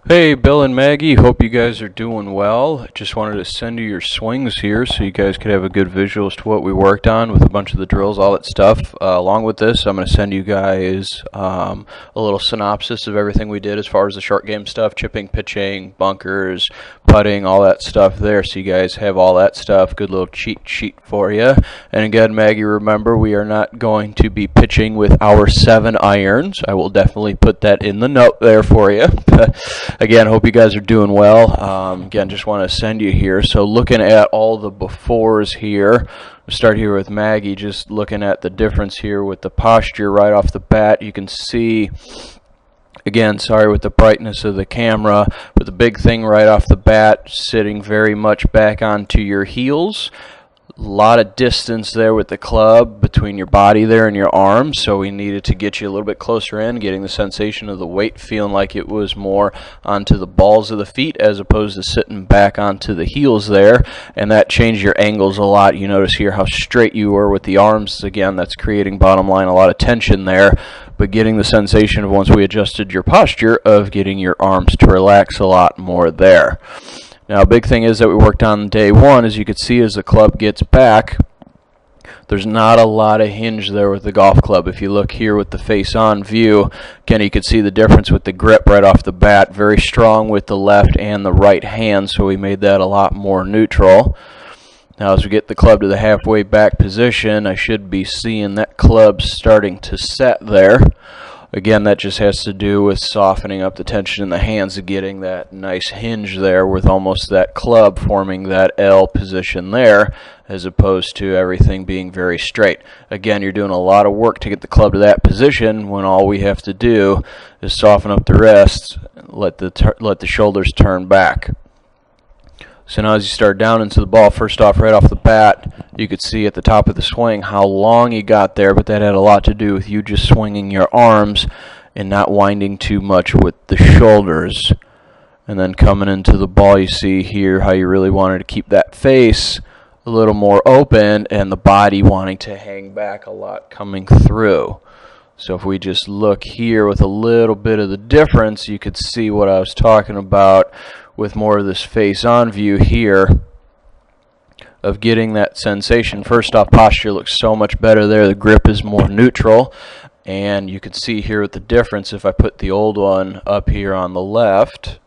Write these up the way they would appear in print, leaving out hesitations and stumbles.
Hey, Bill and Maggie, hope you guys are doing well. Just wanted to send you your swings here so you guys could have a good visual as to what we worked on with a bunch of the drills, all that stuff. Along with this, I'm going to send you guys a little synopsis of everything we did as far as the short game stuff, chipping, pitching, bunkers, putting, all that stuff there, so you guys have all that stuff. Good little cheat sheet for you. And again, Maggie, remember, we are not going to be pitching with our 7 irons. I will definitely put that in the note there for you. Again, hope you guys are doing well. Again, just want to send you here. So looking at all the befores here, we'll start here with Maggie, just looking at the difference here with the posture right off the bat. You can see, again, sorry with the brightness of the camera, but the big thing right off the bat, sitting very much back onto your heels. A lot of distance there with the club between your body there and your arms, so we needed to get you a little bit closer in, getting the sensation of the weight feeling like it was more onto the balls of the feet as opposed to sitting back onto the heels there, and that changed your angles a lot. You notice here how straight you were with the arms. Again, that's creating, bottom line, a lot of tension there, but getting the sensation of, once we adjusted your posture, of getting your arms to relax a lot more there. Now, a big thing is that we worked on day one, as you can see, as the club gets back, there's not a lot of hinge there with the golf club. If you look here with the face-on view, again, you can see the difference with the grip right off the bat. Very strong with the left and the right hand, so we made that a lot more neutral. Now, as we get the club to the halfway back position, I should be seeing that club starting to set there. Again, that just has to do with softening up the tension in the hands and getting that nice hinge there, with almost that club forming that L position there, as opposed to everything being very straight. Again, you're doing a lot of work to get the club to that position when all we have to do is soften up the wrists, let the shoulders turn back. So now as you start down into the ball, first off, right off the bat, you could see at the top of the swing how long you got there, but that had a lot to do with you just swinging your arms and not winding too much with the shoulders. And then coming into the ball, you see here how you really wanted to keep that face a little more open and the body wanting to hang back a lot coming through. So if we just look here with a little bit of the difference, you could see what I was talking about with more of this face-on view here of getting that sensation. First off, posture looks so much better there. The grip is more neutral, and you can see here with the difference, if I put the old one up here on the left,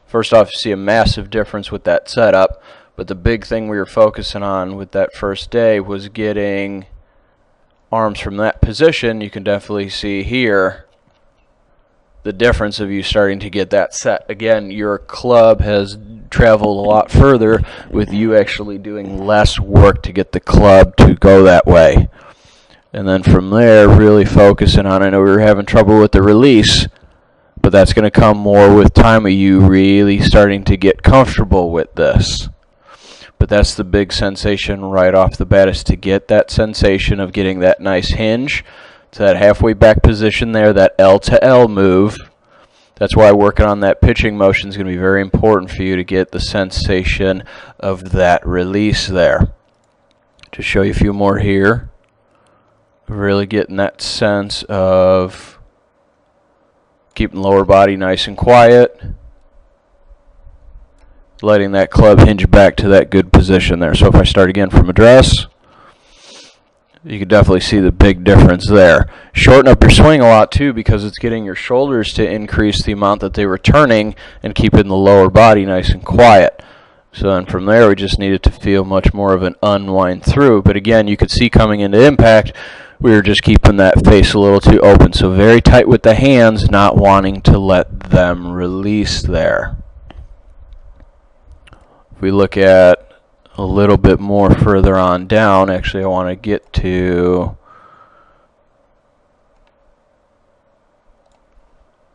first off, you see a massive difference with that setup, but the big thing we were focusing on with that first day was getting arms from that position. You can definitely see here the difference of you starting to get that set. Again, your club has traveled a lot further with you actually doing less work to get the club to go that way. And then from there, really focusing on, I know we were having trouble with the release, but that's going to come more with time of you really starting to get comfortable with this. But that's the big sensation right off the bat, is to get that sensation of getting that nice hinge to that halfway back position there, that L to L move. That's why working on that pitching motion is going to be very important for you to get the sensation of that release there. To show you a few more here, really getting that sense of keeping the lower body nice and quiet, letting that club hinge back to that good position there. So if I start again from address, you can definitely see the big difference there. Shorten up your swing a lot too, because it's getting your shoulders to increase the amount that they were turning and keeping the lower body nice and quiet. So then from there, we just needed to feel much more of an unwind through. But again, you could see coming into impact, we were just keeping that face a little too open. So very tight with the hands, not wanting to let them release there. If we look at a little bit more further on down, actually I want to get to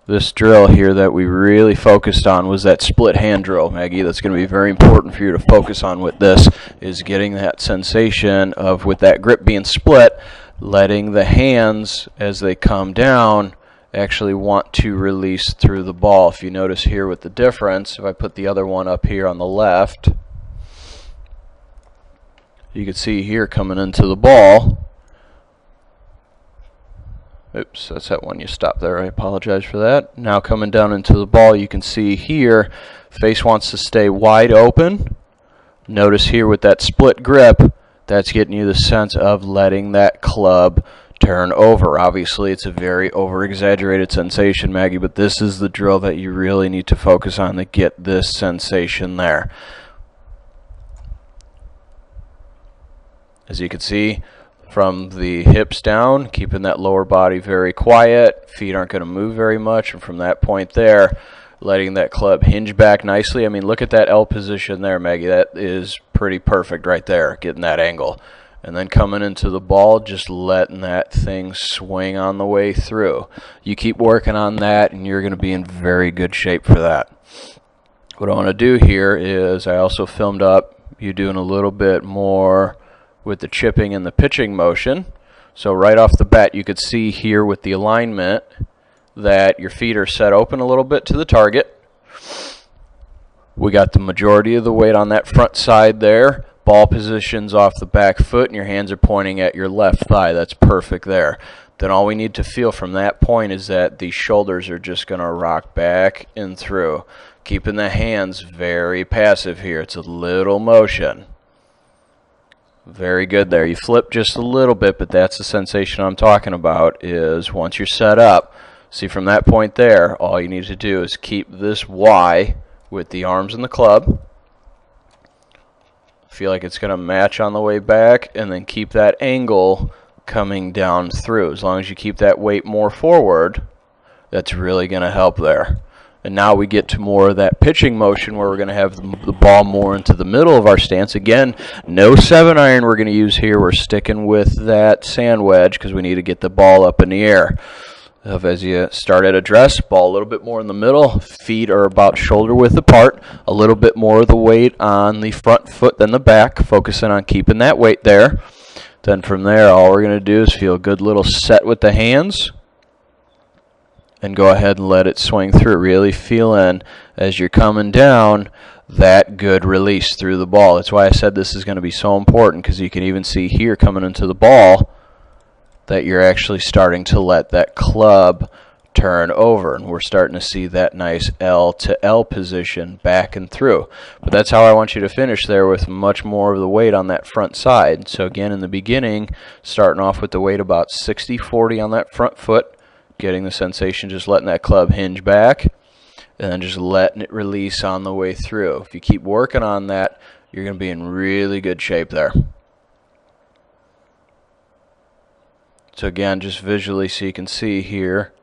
this drill here that we really focused on, was that split hand drill, Maggie. That's going to be very important for you to focus on with this, is getting that sensation of, with that grip being split, letting the hands as they come down actually want to release through the ball. If you notice here with the difference, if I put the other one up here on the left, you can see here coming into the ball, Oops, that's that one you stopped there. I apologize for that. Now coming down into the ball, you can see here, face wants to stay wide open. Notice here with that split grip, that's getting you the sense of letting that club turn over. Obviously, it's a very over-exaggerated sensation, Maggie, but this is the drill that you really need to focus on to get this sensation there. As you can see, from the hips down, keeping that lower body very quiet, feet aren't going to move very much, and from that point there, letting that club hinge back nicely. I mean, look at that L position there, Maggie. That is pretty perfect right there, getting that angle. And then coming into the ball, just letting that thing swing on the way through. You keep working on that, and you're going to be in very good shape for that. What I want to do here is I also filmed up you doing a little bit more with the chipping and the pitching motion. So right off the bat, you could see here with the alignment that your feet are set open a little bit to the target. We got the majority of the weight on that front side there. Ball positions off the back foot, and your hands are pointing at your left thigh. That's perfect there. Then all we need to feel from that point is that the shoulders are just going to rock back and through. Keeping the hands very passive here. It's a little motion. Very good there. You flip just a little bit, but that's the sensation I'm talking about, is once you're set up, see from that point there, all you need to do is keep this Y with the arms and the club. Feel like it's going to match on the way back, and then keep that angle coming down through. As long as you keep that weight more forward, that's really going to help there. And now we get to more of that pitching motion where we're going to have the ball more into the middle of our stance. Again, no 7-iron we're going to use here. We're sticking with that sand wedge because we need to get the ball up in the air. As you start at address, ball a little bit more in the middle. Feet are about shoulder width apart. A little bit more of the weight on the front foot than the back. Focusing on keeping that weight there. Then from there, all we're going to do is feel a good little set with the hands. And go ahead and let it swing through. Really feeling as you're coming down that good release through the ball. That's why I said this is going to be so important, because you can even see here coming into the ball that you're actually starting to let that club turn over. And we're starting to see that nice L to L position back and through. But that's how I want you to finish there, with much more of the weight on that front side. So again, in the beginning, starting off with the weight about 60-40 on that front foot. Getting the sensation, just letting that club hinge back, and then just letting it release on the way through. If you keep working on that, you're going to be in really good shape there. So again, just visually, so you can see here,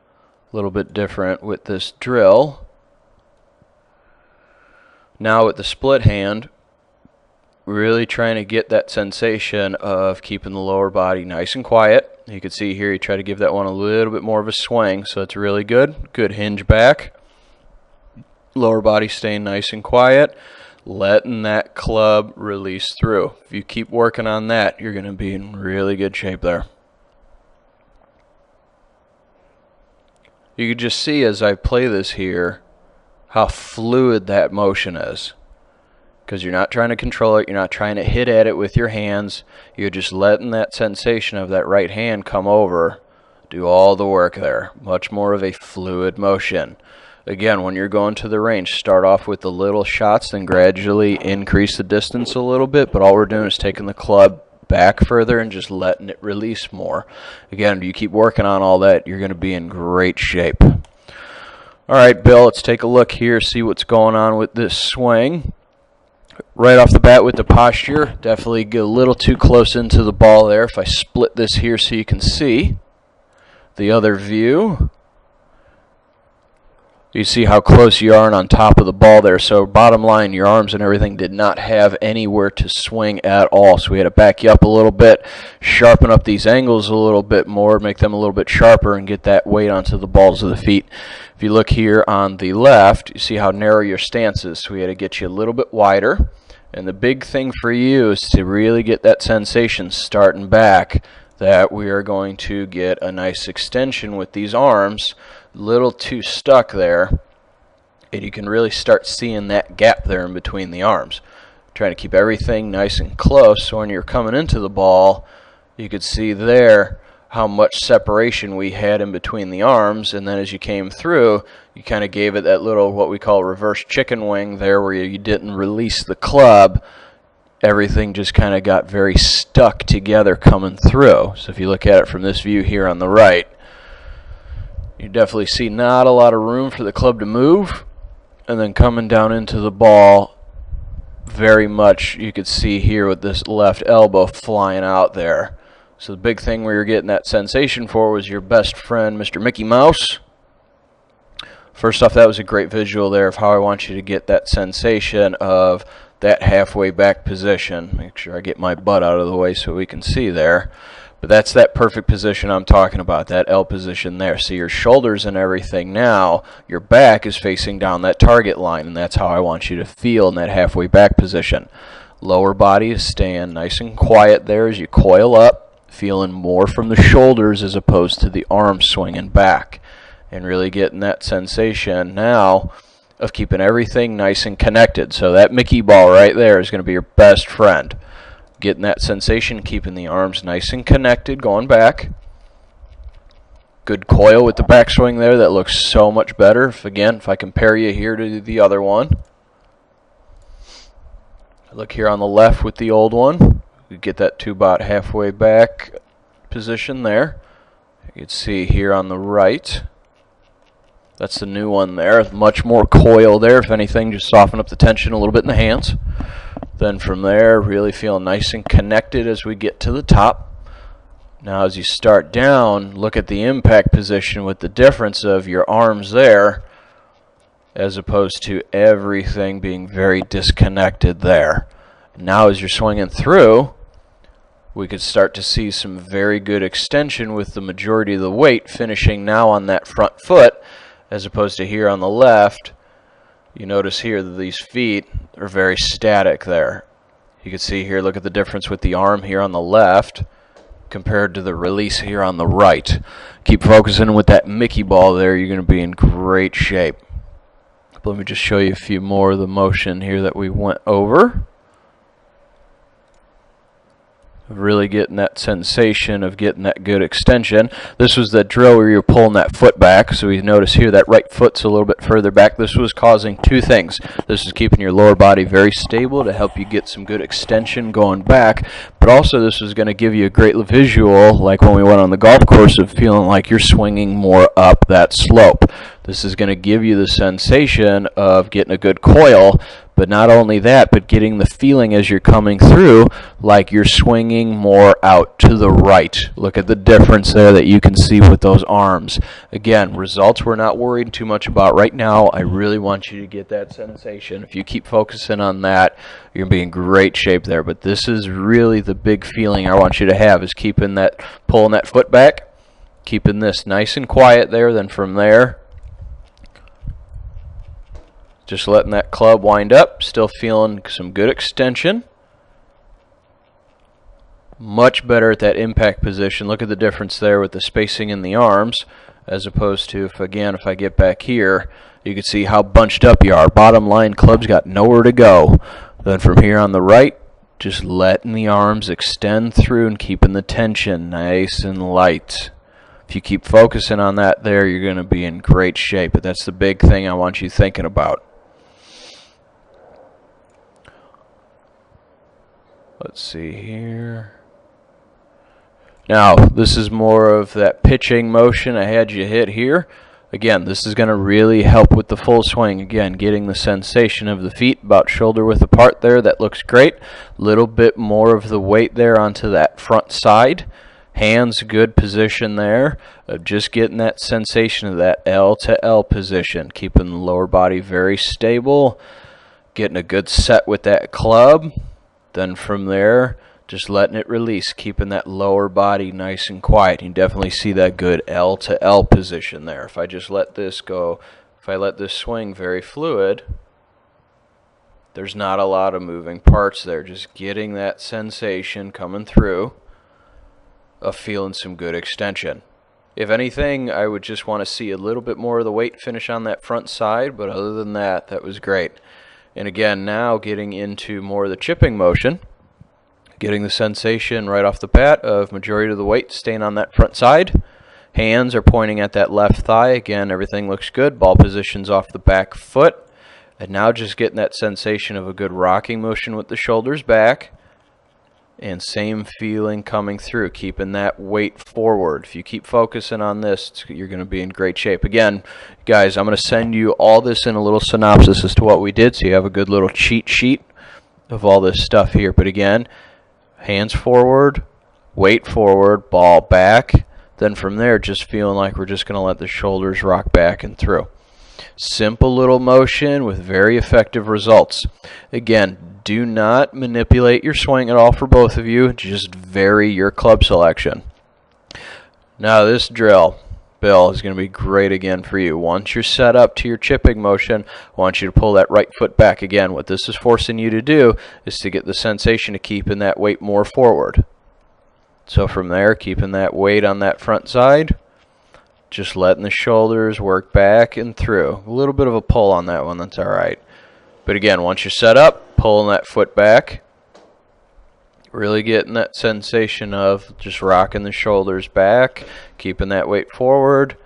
a little bit different with this drill. Now with the split hand, really trying to get that sensation of keeping the lower body nice and quiet. You can see here, you try to give that one a little bit more of a swing, so it's really good. Good hinge back. Lower body staying nice and quiet. Letting that club release through. If you keep working on that, you're going to be in really good shape there. You can just see as I play this here how fluid that motion is. Because you're not trying to control it, you're not trying to hit at it with your hands, you're just letting that sensation of that right hand come over, do all the work there. Much more of a fluid motion. Again, when you're going to the range, start off with the little shots, then gradually increase the distance a little bit, but all we're doing is taking the club back further and just letting it release more. Again, if you keep working on all that, you're going to be in great shape. All right, Bill, let's take a look here, see what's going on with this swing. Right off the bat with the posture, definitely get a little too close into the ball there. If I split this here so you can see the other view, you see how close you are and on top of the ball there. So bottom line, your arms and everything did not have anywhere to swing at all. So we had to back you up a little bit, sharpen up these angles a little bit more, make them a little bit sharper, and get that weight onto the balls of the feet. If you look here on the left, you see how narrow your stance is. So we had to get you a little bit wider. And the big thing for you is to really get that sensation starting back, that we are going to get a nice extension with these arms, a little too stuck there, and you can really start seeing that gap there in between the arms. Trying to keep everything nice and close, so when you're coming into the ball, you could see there how much separation we had in between the arms, and then as you came through, you kind of gave it that little what we call reverse chicken wing there, where you didn't release the club. Everything just kind of got very stuck together coming through. So if you look at it from this view here on the right, you definitely see not a lot of room for the club to move, and then coming down into the ball, very much you could see here with this left elbow flying out there. So the big thing we were getting that sensation for was your best friend, Mr. Mickey Mouse. First off, that was a great visual there of how I want you to get that sensation of that halfway back position. Make sure I get my butt out of the way so we can see there. But that's that perfect position I'm talking about, that L position there. See your shoulders and everything now, your back is facing down that target line, and that's how I want you to feel in that halfway back position. Lower body is staying nice and quiet there as you coil up, feeling more from the shoulders as opposed to the arms swinging back. And really getting that sensation now of keeping everything nice and connected. So that Mickey ball right there is going to be your best friend. Getting that sensation, keeping the arms nice and connected, going back. Good coil with the backswing there. That looks so much better. If I compare you here to the other one. Look here on the left with the old one. You get that two-bot halfway back position there. You can see here on the right. That's the new one there. Much more coil there. If anything, just soften up the tension a little bit in the hands. Then from there, really feeling nice and connected as we get to the top. Now as you start down, look at the impact position with the difference of your arms there as opposed to everything being very disconnected there. Now as you're swinging through, we could start to see some very good extension with the majority of the weight finishing now on that front foot as opposed to here on the left. You notice here that these feet are very static there. You can see here, look at the difference with the arm here on the left compared to the release here on the right. Keep focusing with that Mickey ball there. You're going to be in great shape. But let me just show you a few more of the motion here that we went over. Really getting that sensation of getting that good extension. This was the drill where you're pulling that foot back. So we notice here that right foot's a little bit further back. This was causing two things. This is keeping your lower body very stable to help you get some good extension going back. But also this is going to give you a great visual, like when we went on the golf course, of feeling like you're swinging more up that slope. This is going to give you the sensation of getting a good coil. But not only that, but getting the feeling as you're coming through like you're swinging more out to the right. Look at the difference there that you can see with those arms. Again, results we're not worried too much about right now. I really want you to get that sensation. If you keep focusing on that, you're going to be in great shape there. But this is really the big feeling I want you to have, is keeping that, pulling that foot back, keeping this nice and quiet there. Then from there, just letting that club wind up, still feeling some good extension. Much better at that impact position. Look at the difference there with the spacing in the arms, as opposed to, if I get back here, you can see how bunched up you are. Bottom line, club's got nowhere to go. Then from here on the right, just letting the arms extend through and keeping the tension nice and light. If you keep focusing on that there, you're going to be in great shape. But that's the big thing I want you thinking about. Let's see here. Now, this is more of that pitching motion I had you hit here. Again, this is going to really help with the full swing. Again, getting the sensation of the feet about shoulder width apart there. That looks great. Little bit more of the weight there onto that front side. Hands, good position there. Just getting that sensation of that L to L position. Keeping the lower body very stable. Getting a good set with that club. Then from there, just letting it release, keeping that lower body nice and quiet. You definitely see that good L to L position there. If I just let this go, if I let this swing very fluid, there's not a lot of moving parts there. Just getting that sensation coming through of feeling some good extension. If anything, I would just want to see a little bit more of the weight finish on that front side, but other than that, that was great. And again, now getting into more of the chipping motion. Getting the sensation right off the bat of majority of the weight staying on that front side. Hands are pointing at that left thigh. Again, everything looks good. Ball position's off the back foot. And now just getting that sensation of a good rocking motion with the shoulders back. And same feeling coming through, keeping that weight forward. If you keep focusing on this, you're going to be in great shape. Again, guys, I'm going to send you all this in a little synopsis as to what we did, so you have a good little cheat sheet of all this stuff here. But again, hands forward, weight forward, ball back. Then from there, just feeling like we're just going to let the shoulders rock back and through. Simple little motion with very effective results. Again, do not manipulate your swing at all for both of you. Just vary your club selection. Now this drill, Bill, is going to be great again for you. Once you're set up to your chipping motion, I want you to pull that right foot back again. What this is forcing you to do is to get the sensation of keeping that weight more forward. So from there, keeping that weight on that front side, just letting the shoulders work back and through. A little bit of a pull on that one, that's all right. But again, once you're set up, pulling that foot back, really getting that sensation of just rocking the shoulders back, keeping that weight forward,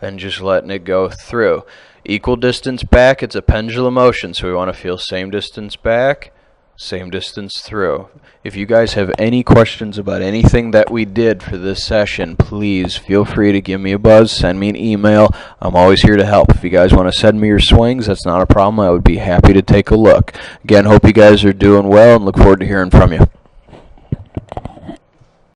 and just letting it go through. Equal distance back, it's a pendulum motion, so we want to feel same distance back, same distance through. If you guys have any questions about anything that we did for this session, please feel free to give me a buzz, send me an email. I'm always here to help. If you guys want to send me your swings, that's not a problem. I would be happy to take a look. Again, hope you guys are doing well and look forward to hearing from you.